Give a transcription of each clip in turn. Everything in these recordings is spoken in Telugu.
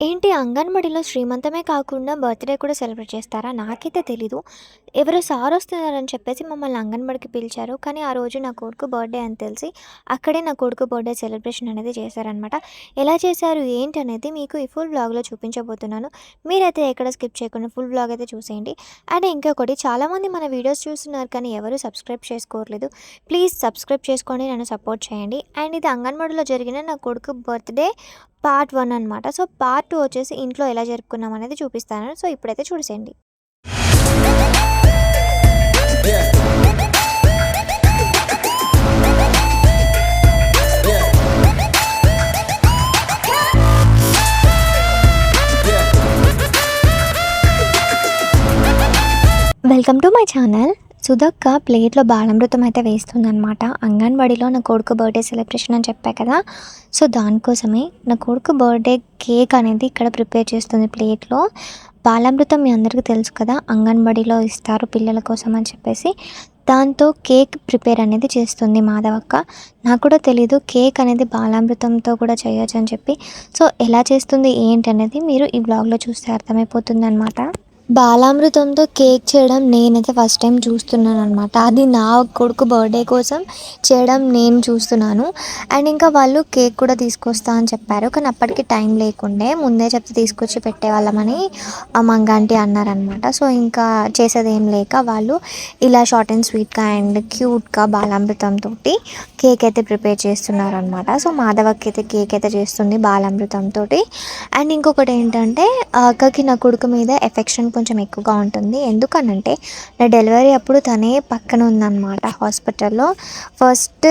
ఏంటి అంగన్వాడీలో శ్రీమంతమే కాకుండా బర్త్‌డే కూడా సెలబ్రేట్ చేస్తారా? నాకైతే తెలీదు. ఎవరో సార్ వస్తున్నారని చెప్పేసి మమ్మల్ని అంగన్వాడికి పిలిచారు. కానీ ఆ రోజు నా కొడుకు బర్త్‌డే అని తెలిసి అక్కడే నా కొడుకు బర్త్‌డే సెలబ్రేషన్ అనేది చేశారనమాట. ఎలా చేశారు ఏంటి అనేది మీకు ఈ ఫుల్ వ్లాగ్‌లో చూపించబోతున్నాను. మీరైతే ఎక్కడ స్కిప్ చేయకుండా ఫుల్ వ్లాగ్ అయితే చూసేయండి. అండ్ ఇంకొకటి, చాలామంది మన వీడియోస్ చూస్తున్నారు కానీ ఎవరు సబ్స్క్రైబ్ చేసుకోవట్లేదు. ప్లీజ్ సబ్స్క్రైబ్ చేసుకొని నన్ను సపోర్ట్ చేయండి. అండ్ ఇది అంగన్వాడీలో జరిగిన నా కొడుకు బర్త్‌డే పార్ట్ 1 అనమాట. సో పార్ట్ 2 వచ్చేసి ఇంట్లో ఎలా జరుపుకున్నాం అనేది చూపిస్తాను. సో ఇప్పుడైతే చూసేయండి. Welcome to my channel. సుధక్క ప్లేట్లో బాలామృతం అయితే వేస్తుందనమాట. అంగన్వాడీలో నా కొడుకు బర్త్డే సెలబ్రేషన్ అని చెప్పా కదా, సో దానికోసమే నా కొడుకు బర్త్డే కేక్ అనేది ఇక్కడ ప్రిపేర్ చేస్తుంది. ప్లేట్లో బాలామృతం మీ అందరికీ తెలుసు కదా, అంగన్వాడీలో ఇస్తారు పిల్లల కోసం అని చెప్పేసి దాంతో కేక్ ప్రిపేర్ అనేది చేస్తుంది మాధవక్క. నాకు కూడా తెలీదు కేక్ అనేది బాలామృతంతో కూడా చేయొచ్చు అని చెప్పి. సో ఎలా చేస్తుంది ఏంటి అనేది మీరు ఈ బ్లాగ్లో చూస్తే అర్థమైపోతుంది అనమాట. బాలామృతంతో కేక్ చేయడం నేనైతే ఫస్ట్ టైం చూస్తున్నాను అనమాట. అది నా కొడుకు బర్త్డే కోసం చేయడం నేను చూస్తున్నాను. అండ్ ఇంకా వాళ్ళు కేక్ కూడా తీసుకొస్తా అని చెప్పారు, కానీ అప్పటికి టైం లేకుండే, ముందే చెప్తే తీసుకొచ్చి పెట్టేవాళ్ళమని మంగాంటి అన్నారనమాట. సో ఇంకా చేసేది ఏం లేక వాళ్ళు ఇలా షార్ట్ అండ్ స్వీట్గా అండ్ క్యూట్గా బాలామృతంతో కేక్ అయితే ప్రిపేర్ చేస్తున్నారనమాట. సో మాధవకి అయితే కేక్ అయితే చేస్తుంది బాలామృతంతో. అండ్ ఇంకొకటి ఏంటంటే అక్కకి నా కొడుకు మీద ఎఫెక్షన్ కొంచెం ఎక్కువగా ఉంటుంది. ఎందుకనంటే నా డెలివరీ అప్పుడు తనే పక్కన ఉందన్నమాట హాస్పిటల్లో. ఫస్ట్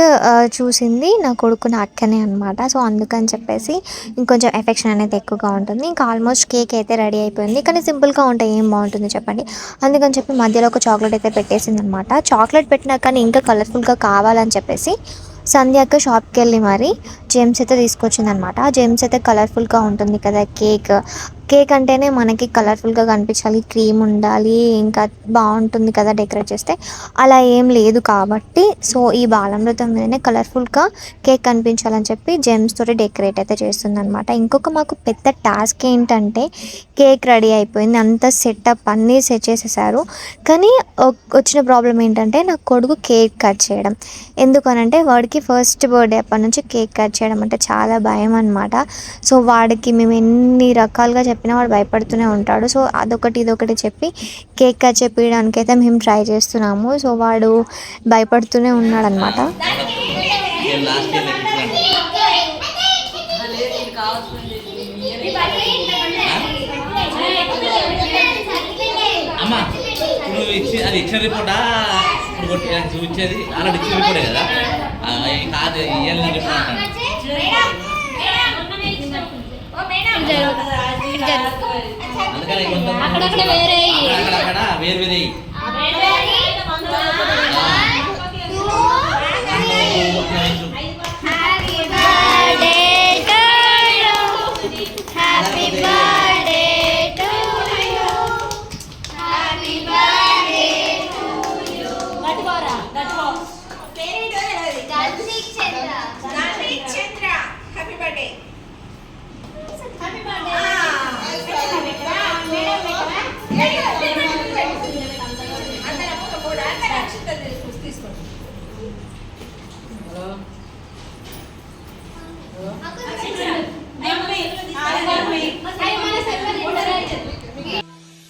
చూసింది నా కొడుకు నా అక్కనే అనమాట. సో అందుకని చెప్పేసి ఇంకొంచెం ఎఫెక్షన్ అనేది ఎక్కువగా ఉంటుంది. ఇంకా ఆల్మోస్ట్ కేక్ అయితే రెడీ అయిపోయింది, కానీ సింపుల్గా ఉంటే ఏం బాగుంటుంది చెప్పండి. అందుకని చెప్పి మధ్యలో ఒక చాక్లెట్ అయితే పెట్టేసింది అనమాట. చాక్లెట్ పెట్టినా కానీ ఇంకా కలర్ఫుల్గా కావాలని చెప్పేసి సంధ్యాక షాప్కి వెళ్ళి మరి జెమ్స్ అయితే తీసుకొచ్చింది అనమాట. ఆ జెమ్స్ అయితే కలర్ఫుల్గా ఉంటుంది కదా, కేక్ అంటేనే మనకి కలర్ఫుల్గా కనిపించాలి, క్రీమ్ ఉండాలి, ఇంకా బాగుంటుంది కదా డెకరేట్ చేస్తే. అలా ఏం లేదు కాబట్టి సో ఈ బాలామృతం మీదనే కలర్ఫుల్గా కేక్ కనిపించాలని చెప్పి జెమ్స్ తోటి డెకరేట్ అయితే చేస్తుంది అనమాట. ఇంకొక మాకు పెద్ద టాస్క్ ఏంటంటే కేక్ రెడీ అయిపోయింది, అంత సెటప్ అన్నీ సెట్ చేసేసారు. కానీ వచ్చిన ప్రాబ్లం ఏంటంటే నా కొడుకు కేక్ కట్ చేయడం. ఎందుకనంటే వాడికి ఫస్ట్ బర్త్డే అప్పటి నుంచి కేక్ కట్ చేయడం అంటే చాలా భయం అనమాట. సో వాడికి మేము ఎన్ని రకాలుగా చెప్పినా వాడు భయపడుతూనే ఉంటాడు. సో అదొకటి ఇదొకటి చెప్పి కేక్ కట్ చేపించడానికి అయితే మేము ట్రై చేస్తున్నాము. సో వాడు భయపడుతూనే ఉన్నాడు అనమాట. అది ఇచ్చిన రిపోర్టా చూపించేది అలా ఇచ్చిన రిపోర్టే కదా, కాదు ఇవ్వాలని చెప్పిన అందుకని అక్కడ వేరు వేరే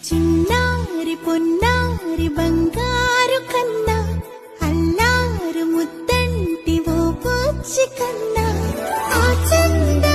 చిన్నారి పొన్నారి బంగారు కన్నా అల్లారు ముద్దంటి ఓ బుజ్జి కన్నా ఆ చందా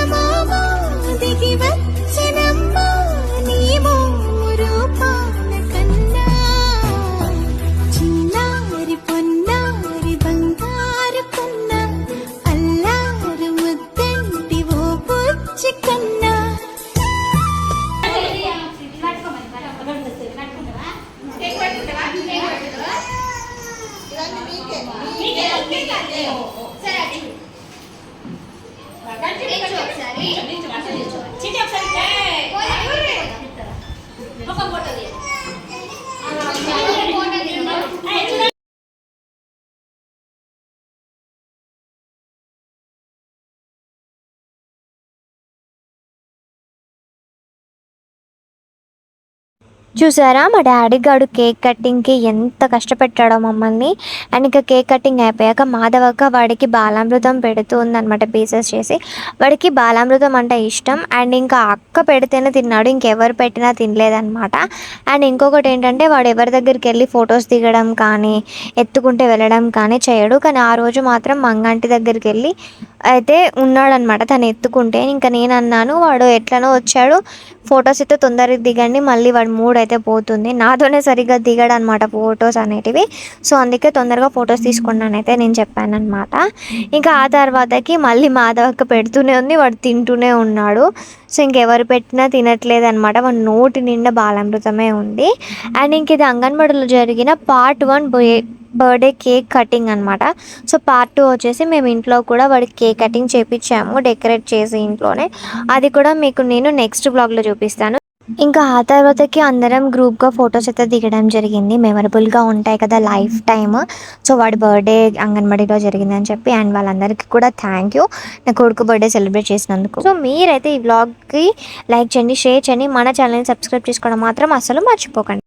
చూసారా మా డాడీ గారు కేక్ కటింగ్కి ఎంత కష్టపెట్టాడో మమ్మల్ని. అండ్ ఇంకా కేక్ కటింగ్ అయిపోయాక మాధవక్క వాడికి బాలామృతం పెడుతూ ఉందన్నమాట పీసెస్ చేసి. వాడికి బాలామృతం అంటే ఇష్టం. అండ్ ఇంకా అక్క పెడితేనే తిన్నాడు, ఇంకెవరు పెట్టినా తినలేదన్నమాట. అండ్ ఇంకొకటి ఏంటంటే వాడు ఎవరి దగ్గరికి వెళ్ళి ఫొటోస్ దిగడం కానీ ఎత్తుకుంటే వెళ్ళడం కానీ చేయడు. కానీ ఆ రోజు మాత్రం మంగంటి దగ్గరికి వెళ్ళి అయితే ఉన్నాడనమాట తను ఎత్తుకుంటే. ఇంకా నేను అన్నాను వాడు ఎట్లనో వచ్చాడు, ఫొటోస్ అయితే తొందరగా దిగండి, మళ్ళీ వాడు మూడ్ అయితే పోతుంది. నాతోనే సరిగ్గా దిగడు అనమాట ఫొటోస్ అనేటివి. సో అందుకే తొందరగా ఫొటోస్ తీసుకున్నాను అయితే నేను చెప్పాను అనమాట. ఇంకా ఆ తర్వాతకి మళ్ళీ మాధవక్క పెడుతూనే ఉంది, వాడు తింటూనే ఉన్నాడు. సో ఇంకెవరు పెట్టినా తినట్లేదు అనమాట, వాడు నోటి నిండా బాలామృతమే ఉంది. అండ్ ఇంక ఇది అంగన్వాడీలో జరిగిన పార్ట్ 1 బర్త్డే కేక్ కటింగ్ అనమాట. సో పార్ట్ 2 వచ్చేసి మేము ఇంట్లో కూడా వాడికి కేక్ కటింగ్ చేపించాము డెకరేట్ చేసి ఇంట్లోనే. అది కూడా మీకు నేను నెక్స్ట్ బ్లాగ్లో చూపిస్తాను. ఇంకా ఆ తర్వాతకి అందరం గ్రూప్గా ఫొటోస్ అయితే దిగడం జరిగింది. మెమరబుల్గా ఉంటాయి కదా లైఫ్ టైమ్. సో వాడి బర్త్డే అంగన్వాడీలో జరిగిందని చెప్పి. అండ్ వాళ్ళందరికీ కూడా థ్యాంక్ యూ నా కొడుకు బర్త్డే సెలబ్రేట్ చేసినందుకు. సో మీరైతే ఈ వ్లాగ్కి లైక్ చేయండి, షేర్ చేయండి, మన ఛానల్ని సబ్స్క్రైబ్ చేసుకోవడం మాత్రం అస్సలు మర్చిపోకండి.